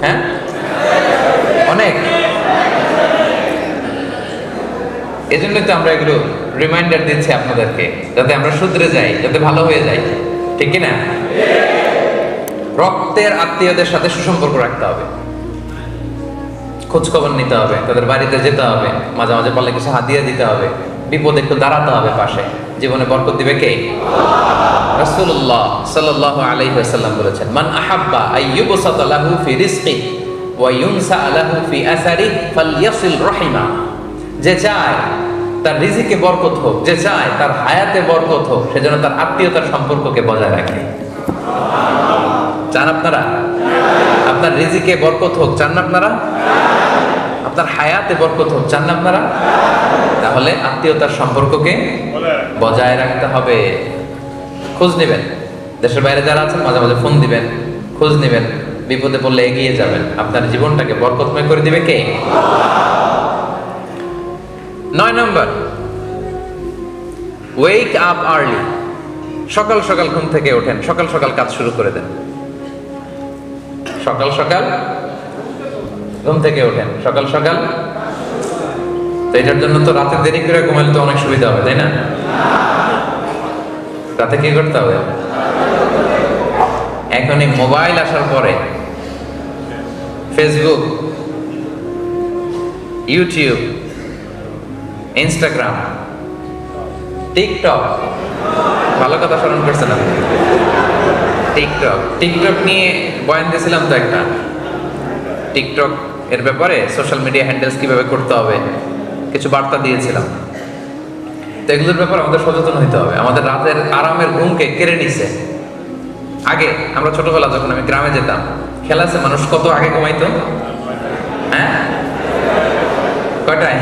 A: হ্যাঁ, অনেক। এজন্যই তো আমরা এগুলো রিমাইন্ডার দিচ্ছি আপনাদেরকে, যাতে আমরা শুধরে যাই, যাতে ভালো হয়ে যাই, ঠিক কিনা? রক্তের আত্মীয়দের সাথে সুসম্পর্ক রাখতে হবে, খোঁজ খবর নিতে হবে, তাদের বাড়িতে যেতে হবে, মাঝে মাঝে পারলে কিছু হাদিয়া দিতে হবে, বিপদে একটু দাঁড়াতে হবে পাশে। জীবনে বরকত দিবে কে? রাসূলুল্লাহ সাল্লাল্লাহু আলাইহি ওয়াসাল্লাম বলেছেন, মান আহাব্বা আইয়ুবসাতা লাহু ফি রিজকি ওয়া ইউনসা লাহু ফি আসারি ফালইয়াসিল রাহিমা। যে চায় তার রিজিকে বরকত হোক, যে চায় তার হায়াতে বরকত হোক, সেজন্য তার আত্মীয়তার সম্পর্ককে বজায় রাখে। চান আপনারা আপনার রিজিকে বরকত হোক? চান না আপনারা? আপনার হায়াতে বরকত হোক? চান না আপনারা? তাহলে আত্মীয়তার সম্পর্ককে বজায় রাখতে হবে। খোঁজ নেবেন, দেশের বাইরে যারা আছেন মাঝে মাঝে ফোন দিবেন, খোঁজ নেবেন, বিপদে পড়লে এগিয়ে যাবেন। আপনার জীবনটাকে বরকতময় করে দিবে কে? 9 নম্বর, ওয়েক আপ আর্লি। সকাল সকাল ঘুম থেকে ওঠেন, সকাল সকাল কাজ শুরু করে দেন। সকাল সকাল ঘুম থেকে ওঠেন, সকাল সকাল। তো এটার জন্য তো রাতে দেরি করে ঘুমাইলে তো অনেক সুবিধা হবে, তাই না? রাতে কি করতে হবে? এখন এই মোবাইল আসার পরে ফেসবুক, ইউটিউব, ইনস্টাগ্রাম, টিকটক, ভালো কথা স্মরণ করছেন আপনি। টিকটক নিয়ে বয়ান দিয়েছিলাম তো একটা, টিকটক এর ব্যাপারে সোশ্যাল মিডিয়া হ্যান্ডেলস কিভাবে করতে হবে কিছু বার্তা দিয়েছিলাম। তো এগুলোর ব্যাপারে আমাদের সচেতন হইতে হবে। আমাদের রাতের আরামের ঘুমকে কেড়ে নিছে। আগে আমরা ছোটবেলা যখন আমি গ্রামে যেতাম, খেলাছে মানুষ কত আগে ঘুমাইতো? হ্যাঁ, কয়টায়?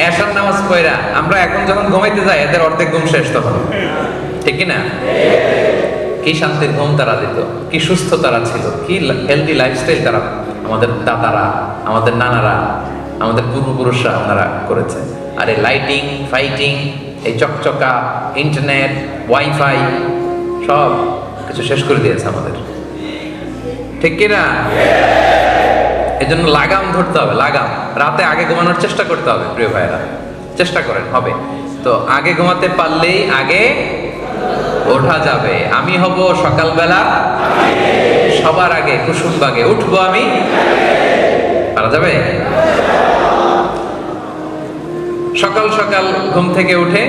A: এশার নামাজ পড়া আমরা এখন যখন ঘুমাইতে যাই এদের অর্ধেক ঘুম শেষ তখন, ঠিক কি না? কি শান্তির ঘুম তারা দিত, কি সুস্থ তারা ছিল, কি হেলদি লাইফস্টাইল তারা, আমাদের দাদারা, আমাদের নানারা, আমাদের পূর্বপুরুষরা ওনারা করেছে। আর এই লাইটিং ফাইটিং, এই চকচকা ইন্টারনেট, ওয়াইফাই সব কিছু শেষ করে দিয়েছে আমাদের, ঠিক কিনা? এই জন্য লাগাম ধরতে হবে, লাগাম। রাতে আগে ঘুমানোর চেষ্টা করতে হবে প্রিয় ভাইয়েরা, চেষ্টা করেন, হবে তো। আগে ঘুমাতে পারলেই আগে ওঠা যাবে। আমি হব সকালবেলা সবার আগে, কুসুম বাগে উঠবো আমি, পারা যাবে? সকাল সকাল ঘুম থেকে উঠে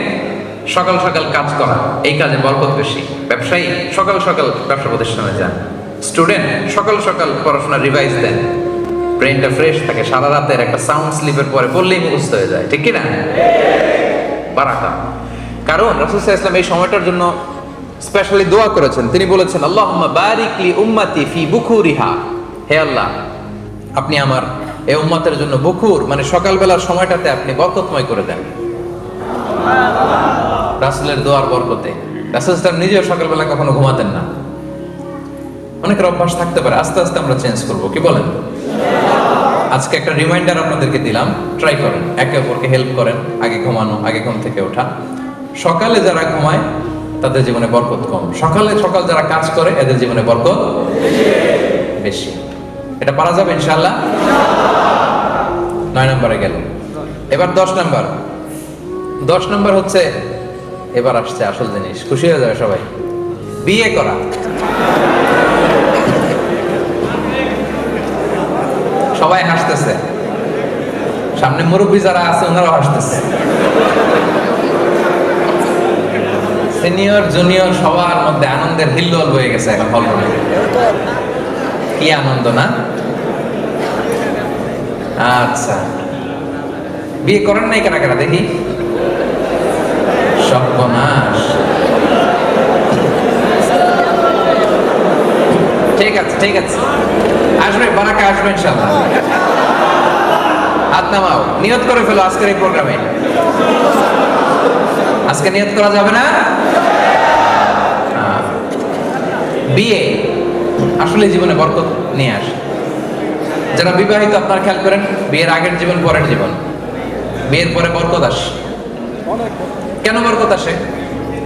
A: সকাল সকাল কাজ করা, এই কাজে বরকত বেশি। ব্যবসায়ী সকাল সকাল ব্যবসা প্রতিষ্ঠানে যান, স্টুডেন্ট সকাল সকাল পড়াশোনা রিভাইজ দেন, ব্রেনটা ফ্রেশ থাকে। সারা রাতের একটা সাউন্ড স্লিপের পরে পড়লেই মুখস্থ হয়ে যায়, ঠিক কিনা? বারাকা। কারণ রাসূল সাল্লাল্লাহু আলাইহি ওয়াসাল্লাম এই সময়টার জন্য স্পেশালি দোয়া করেছেন। তিনি বলেছেন, আল্লাহুম্মা বারিক লি উম্মতি ফি বুকুরিহা। হে আল্লাহ, আপনি আমার এই উম্মতের জন্য বুকুর মানে সকালবেলার সময়টাতে আপনি বরকতময় করে দেন। রাসূলের দোয়ার বরকতে। রাসূল সাল্লাল্লাহু আলাইহি ওয়াসাল্লাম নিজেও সকালবেলা কখনো ঘুমাতেন না। অনেকের অভ্যাস থাকতে পারে, আস্তে আস্তে আমরা চেঞ্জ করব, কি বলেন? আজকে একটা রিমাইন্ডার আপনাদেরকে দিলাম, ট্রাই করেন, একে অপরকে হেল্প করেন। আগে ঘুমানো, আগে ঘুম থেকে ওঠা। সকালে যারা ঘুমায় তাদের জীবনে বরকত কম, সকাল যারা কাজ করে এদের জীবনে বরকত বেশি। এটা পারা যাবে ইনশাআল্লাহ। 9 নম্বরে গেল, এবার 10 নম্বর। 10 নম্বর হচ্ছে, এবার আসছে আসল জিনিস, খুশি হয়ে যাবে সবাই, বিয়ে করা। সবাই হাসতেছে, সামনে মুরব্বী যারা আছে ওনারাও হাসতেছে। সিনিয়র জুনিয়র সবার মধ্যে আনন্দের হিল্লোল হয়ে গেছে এখন হলরুমে। কি আনন্দ না? আচ্ছা, বিয়ে করেন নাই কারা কারা দেখি? সর্বনাশ। ঠিক আছে, ঠিক আছে, আসবে, বারাকা আসবে ইনশাআল্লাহ। হাত নামাও, নিয়ত করে ফেলো আজকের এই প্রোগ্রামে। আজকে নিয়ত করা যাবে না? বিয়ে আসলে জীবনে বরকত নিয়ে আসে। যারা বিবাহিত আপনারা খেয়াল করেন, বিয়ের আগের জীবন পরের জীবন, বিয়ের পরে বরকত আসে। কেন বরকত আসে?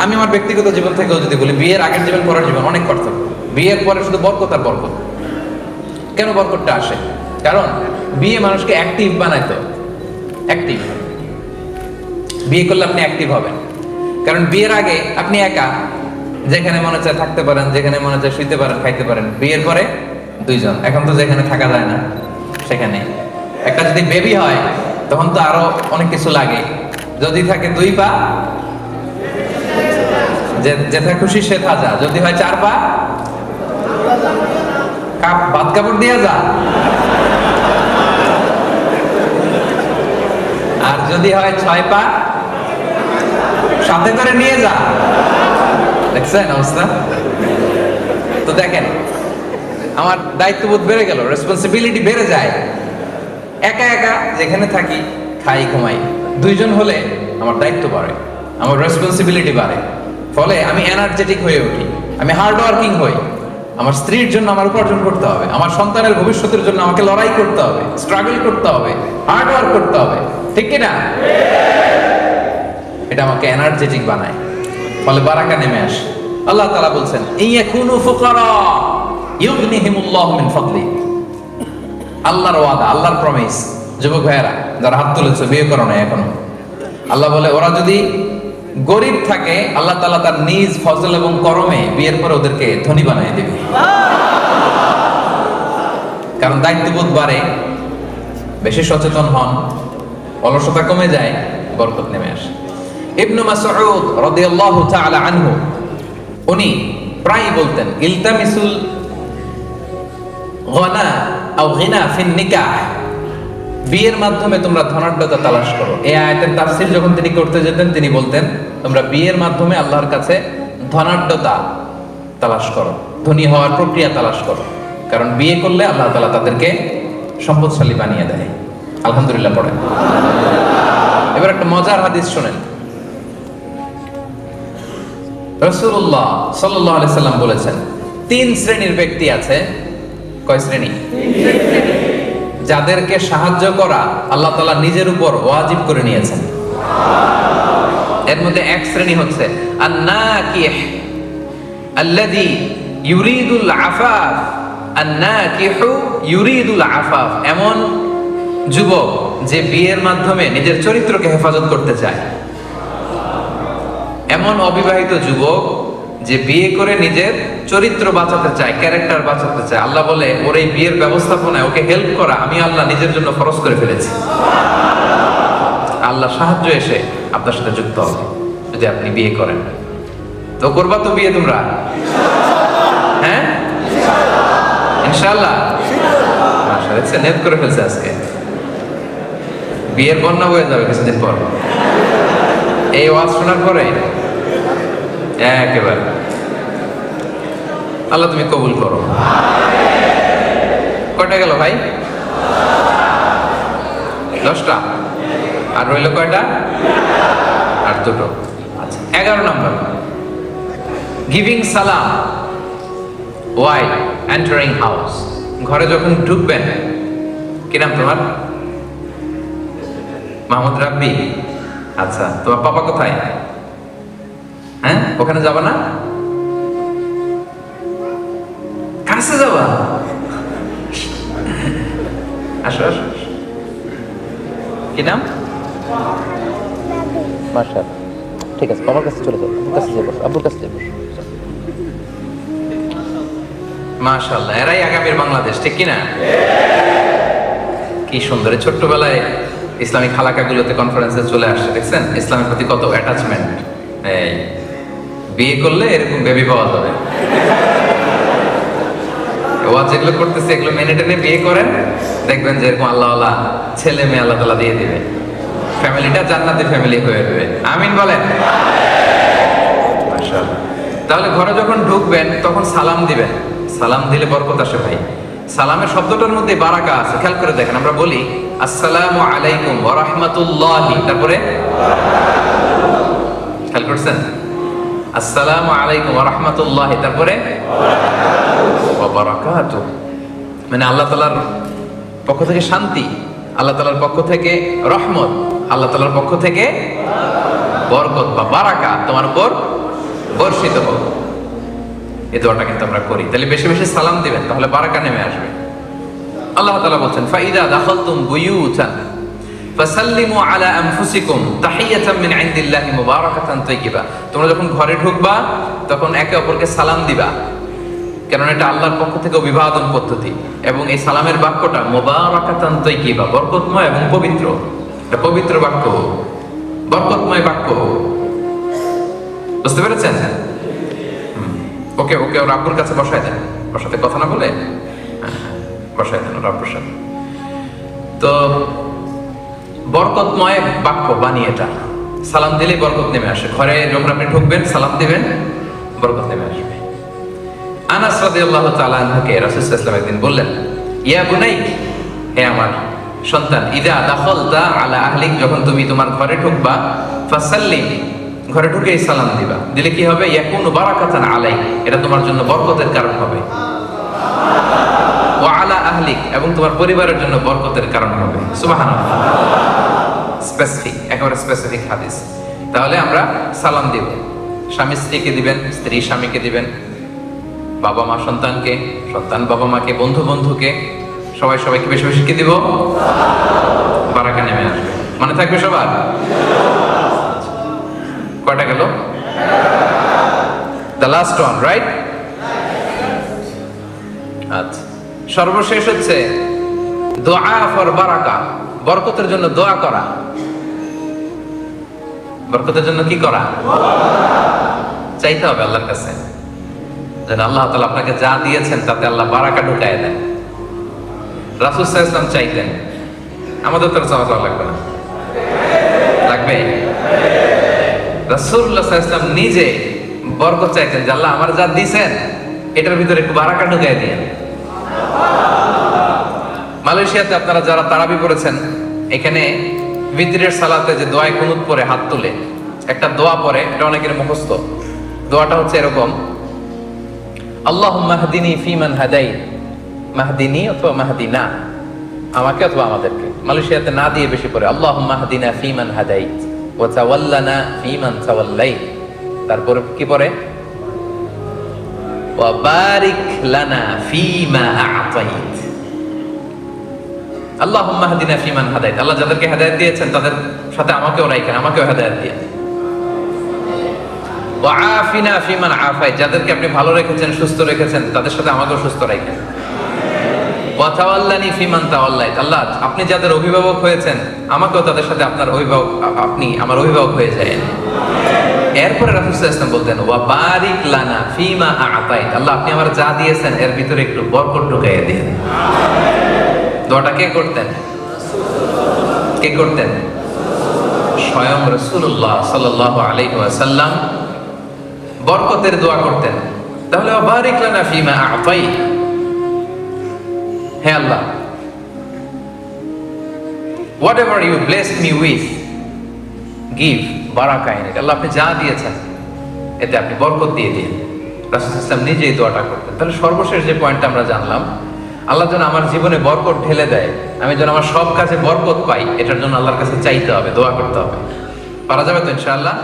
A: আমি আমার ব্যক্তিগত জীবন থেকেও যদি বলি, বিয়ের আগের জীবন পরের জীবন অনেক পার্থক্য। বিয়ের পরে শুধু বরকত আর বরকত। কেন বরকতটা আসে? কারণ বিয়ে মানুষকে অ্যাক্টিভ বানায়। তো অ্যাক্টিভ, বিয়ে করলে আপনি অ্যাক্টিভ হবেন। কারণ বিয়ের আগে আপনি একা, যেখানে মনে চায় থাকতে পারেন, যেখানে মনে চায় শুইতে পারেন, খাইতে পারেন। বিয়ের পরে দুইজন, এখন তো যেখানে থাকা যায় না সেখানে। একটা যদি বেবি হয় তখন তো আরো অনেক কিছু লাগে। যদি থাকে দুই পা, যেথা খুশি সে যা। যদি হয় চার পা, ভাত কাপড় দিয়ে যা। আর যদি হয় ছয় পা, সাথে করে নিয়ে যা। দেখছেন অবস্থা? তো দেখেন, আমার দায়িত্ববোধ বেড়ে গেল, রেসপন্সিবিলিটি বেড়ে যায়। একা একা যেখানে থাকি, খাই ঘুমাই। দুইজন হলে আমার দায়িত্ব বাড়ে, আমার রেসপন্সিবিলিটি বাড়ে। ফলে আমি এনার্জেটিক হয়ে উঠি, আমি হার্ড ওয়ার্কিং হই। আমার স্ত্রীর জন্য আমার উপার্জন করতে হবে, আমার সন্তানের ভবিষ্যতের জন্য আমাকে লড়াই করতে হবে, স্ট্রাগল করতে হবে, হার্ড ওয়ার্ক করতে হবে। ঠিক কিনা? এটা আমাকে এনার্জেটিক বানায়, ফলে বারাকা নেমে আসে। আল্লাহ তাআলা বলছেন, ইয়াকুনু ফুকারা ইউগনিহিমুল্লাহু মিন ফাদলি। আল্লাহর ওয়াদা, আল্লাহর প্রমিস। যুবক ভাইয়েরা যারা হাত তুলেছে, বিয়ে করো না এখনো, আল্লাহ বলে ওরা যদি গরিব থাকে, আল্লাহ তাআলা তার নিজ ফজল এবং করমে বিয়ের পরে ওদেরকে ধনী বানিয়ে দেবে। কারণ দায়িত্ববোধ বাড়ে, বেশি সচেতন হন, অলসতা কমে যায়, বরকত নেমে আসে। ইবনে মাসউদ রাদিয়াল্লাহু তাআলা আনহু উনি প্রায় বলতেন, ইলতামিসুল গনা আও গিনা ফিন নিকাহ। বিয়ের মাধ্যমে তোমরা ধনাঢ্যতা তালাশ করো। এই আয়াতের তাফসীর যখন তিনি করতে যেতেন, তিনি বলতেন, তোমরা বিয়ের মাধ্যমে আল্লাহর কাছে ধনাঢ্যতা তালাশ করো, ধনী হওয়ার প্রক্রিয়া তালাশ করো। কারণ বিয়ে করলে আল্লাহ তাআলা তাদেরকে সম্পদশালী বানিয়ে দেয়। আলহামদুলিল্লাহ পড়েন। এবার একটা মজার হাদিস শুনেন। রাসূলুল্লাহ সাল্লাল্লাহু আলাইহি সাল্লাম বলেছেন, 3 শ্রেণীর ব্যক্তি আছে। কয় শ্রেণী? যাদেরকে সাহায্য করা আল্লাহ তাআলা নিজের উপর ওয়াজিব করে নিয়েছেন। এর মধ্যে এক শ্রেণী হচ্ছে আন-নাকিহ আল্লাযী ইউরিদুল আফাফ। আন-নাকিহু ইউরিদুল আফাফ, এমন যুবক যে বিয়ের মাধ্যমে নিজের চরিত্রকে হেফাজত করতে চায়। এমন অবিবাহিত যুবক যে বিয়ে করে নিজের চরিত্র বাঁচাতে চায়, ক্যারেক্টার বাঁচাতে চায়। আল্লাহ বলে, ওর এই বিয়ের ব্যবস্থাপনায় ওকে হেল্প করা আমি আল্লাহ নিজের জন্য ফরজ করে ফেলেছি। আল্লাহ সাহায্য এসে আপনার সাথে যুক্ত হবে যদি আপনি বিয়ে করেন। তো করবা তো বিয়ে তোমরা? হ্যাঁ, ইনশাআল্লাহ। মাশাআল্লাহ, নেট করে ফেলছে আজকে। বিয়ের বন্যা বয়ে যাবে কিছুদিন পর এই ওয়াজ শোনার পরে। একেবারে আল্লাহ তুমি কবুল করো। কয়টা গেল ভাই? 10টা। আর রইল কয়টা? আর 2টো। আচ্ছা, 11 নম্বর, গিভিং সালাম ওয়াইল এন্টারিং হাউস। ঘরে যখন ঢুকবেন, কি নাম তোমার? মাহমুদ রাব্বি। আচ্ছা, তোমার পাপা কোথায়? হ্যাঁ, ওখানে যাবা না? কাছে যাবা? আসো আসো। কি নাম?
B: মাশাআল্লাহ, ঠিক আছে, বাবার কাছে চলে যাও, আব্বুর কাছে যাবো, আব্বুর কাছে যাবো।
A: মাশাআল্লাহ, এরাই আগামীর বাংলাদেশ, ঠিক কিনা? কি সুন্দর। ছোট্টবেলায় ইসলামিক হালাকাগুলোতে কনফারেন্সে চলে আসছে, দেখছেন ইসলামের প্রতি কত অ্যাটাচমেন্ট। এই বিয়ে করলে এরকম বেবি পাওয়া যাবে। ওয়াজ যেগুলো করতেছে এগুলো মেনে টেনে বিয়ে করেন, দেখবেন যে এরকম আল্লাহওয়ালা ছেলে মেয়ে আল্লাহ তাআলা দিয়ে দিবে। ফ্যামিলিটা জান্নাতি ফ্যামিলি হয়ে যাবে। আমিন বলেন। মাশাআল্লাহ। তাহলে ঘরে যখন ঢুকবেন তখন সালাম দিবেন। সালাম দিলে বরকত আসে ভাই। সালামের শব্দটার মধ্যে বারাকা আছে, খেয়াল করে দেখেন। আমরা বলি আসসালামু আলাইকুম ওয়া রাহমাতুল্লাহি, তারপরে খেয়াল করছেন? আসসালামু আলাইকুম ওয়া রাহমাতুল্লাহি, তারপরে ওয়া বারাকাতুহু। মানে আল্লাহ তাআলার পক্ষ থেকে শান্তি, আল্লাহ তাআলার পক্ষ থেকে রহমত, আল্লাহ তাআলার পক্ষ থেকে বরকত বা বারাকা তোমার উপর বর্ষিত হোক। এই দোয়াটা কিন্তু আমরা করি। তাহলে বেশি বেশি সালাম দিবেন, তাহলে বারাকা নেমে আসবে। আল্লাহ তাআলা বলছেন, ফাইদা দাখালতুম বুয়ুতান ফাসাল্লিমু আলা আনফুসিকুম তাহিয়াতাম মিন ইনদিল্লাহি মুবারাকাতান তাইয়্যিবা। তোমরা যখন ঘরে ঢুকবা তখন একে অপরকে সালাম দিবা, কারণ এটা আল্লাহর পক্ষ থেকে অভিবাদন পদ্ধতি। এবং এই সালামের বাক্যটা মুবারাকাতান তাইয়্যিবা, বরকতময় এবং পবিত্র। এটা পবিত্র বাক্য, বরকতময় বাক্য। বুঝতে পেরেছেন? ওকে ওকে, ওর আব্বুর কাছে বসায় দেন, ওর সাথে কথা না বলে বসায় দেন ওর আব্বুর সাথে। তো বরকতময় বাক্য বাণী এটা। সালাম দিলেই বরকত নেমে আসে। ঘরে যখন আপনি ঢুকবেন সালাম দিবেন, বরকত নেমে আসবে। আনাস রাদিয়াল্লাহু তাআলা আনহুকে রাসূল সাল্লাল্লাহু আলাইহি ওয়াসাল্লাম একদিন বললেন, ইয়া বুনাই, হে আমার সন্তান, ইদা দাখালতা আলা আহলিক, যখন তুমি তোমার ঘরে ঢুকবা, ফাসাল্লিম, ঘরে ঢুকেই সালাম দিবা। দিলে কি হবে? ইয়াকুনু বারাকাতান আলাইক, এটা তোমার জন্য বরকতের কারণ হবে। ওয়া আলা আহলিক, এবং তোমার পরিবারের জন্য বরকতের কারণ হবে। সুবহানাল্লাহ। স্পেসিফিক, একেবারে স্পেসিফিক হাদিস। তাহলে আমরা সালাম দিব। স্বামী স্ত্রীকে দিবেন, স্ত্রী স্বামীকে দিবেন, বাবা মা সন্তানকে, সন্তান বাবা মাকে, বন্ধু বন্ধুকে, সবাই সবাইকে বেশি বেশি কি দিব? বারাকা নেমে আসবে। মনে থাকবে সবার? কয়টা গেল? The last one, right? আচ্ছা, সর্বশেষ হচ্ছে দোয়া ফর বারাকা, বরকতের জন্য দোয়া করা। বরকতের জন্য কি করা? চাইতে হবে আল্লাহর কাছে, যেন আল্লাহ তাআলা আপনাকে যা দিয়েছেন তাতে আল্লাহ বারাকা ঢুকায় দেন। রাসূল সাল্লাল্লাহু আলাইহি ওয়াসাল্লাম চাইতেন, আমাদের তো চাওয়া লাগবে না? লাগবে? রাসূলুল্লাহ সাল্লাল্লাহু আলাইহি ওয়াসাল্লাম নিজে বরকত চাইতেন যে আল্লাহ আমার যা দিয়েছেন এটার ভিতরে একটু বারাকা ঢুকায় দিয়েন। মালয়েশিয়াতে আপনারা যারা তারাবি পড়েছেন, এখানে ভিতরের সালাতে যে দোয়া কুনুত পড়ে হাত তুলে একটা দোয়া পড়ে, এটা অনেকের মুখস্থ। দোয়াটা হচ্ছে এরকম, আল্লাহুম্মা হদিনি ফিমান হাদাইত, মাহদিনি অথবা মাহদিনা, আমাকে অথবা আমাদেরকে। মালয়েশিয়াতে না দিয়ে বেশি পড়ে আল্লাহুম্মা হদিনা ফিমান হাদাইত ওয়া তাওয়াল্লানা ফিমান তাওয়াল্লাইত। তারপরে কি পড়ে? ওয়া বারিক লানা ফিমা আ'তাইত। আল্লাহুম্মা হদিনা ফিমান হাদাইত, আল্লাহ যাদেরকে হেদায়েত দিয়েছেন তাদের সাথে আমাকেও রাখেন, আমাকেও হেদায়েত দিন। ওয়া আফিনা ফিমান আফাইত, যাদেরকে আপনি ভালো রেখেছেন, সুস্থ রেখেছেন, তাদের সাথে আমাকেও সুস্থ রাখেন। ওয়া তাওয়াল্লানি ফিমান তাওয়াল্লাইত, আল্লাহ আপনি যাদের অভিভাবক হয়েছেন আমাকেও তাদের সাথে আপনার অভিভাবক, আপনি আমার অভিভাবক হয়ে যান। এরপরে রাসূল সাল্লাল্লাহু আলাইহি ওয়াসাল্লাম বলতেন, ওয়া বারিক লানা ফিমা আ'তাইত, আল্লাহ আপনি আমার যা দিয়েছেন এর ভিতরে একটু বরকত ঢুকাইয়া দিন। দোয়াটা কে করতেন? কে করতেন? স্বয়ং রাসূলুল্লাহ সাল্লাল্লাহু আলাইহি ওয়াসাল্লাম বরকতের দোয়া করতেন। তাহলে ওয়া বারিক লানা ফিমা আ'তাইত, হে Allah, whatever you blessed me with, give বারাকা ইন ইট, আল্লাহ আপনি যা দিয়েছেন এতে আপনি বরকত দিয়ে দিন। রাসূল সাল্লাল্লাহু আলাইহি ওয়াসাল্লাম নিজেই দোয়াটা করতেন। তাহলে সর্বশেষ যে পয়েন্টটা আমরা জানলাম, আল্লাহ যেন আমার জীবনে বরকত ঢেলে দেয়, আমি যেন আমার সব কাজে বরকত পাই, এটার জন্য আল্লাহর কাছে চাইতে হবে, দোয়া করতে হবে। পারা যাবে তো ইনশাআল্লাহ?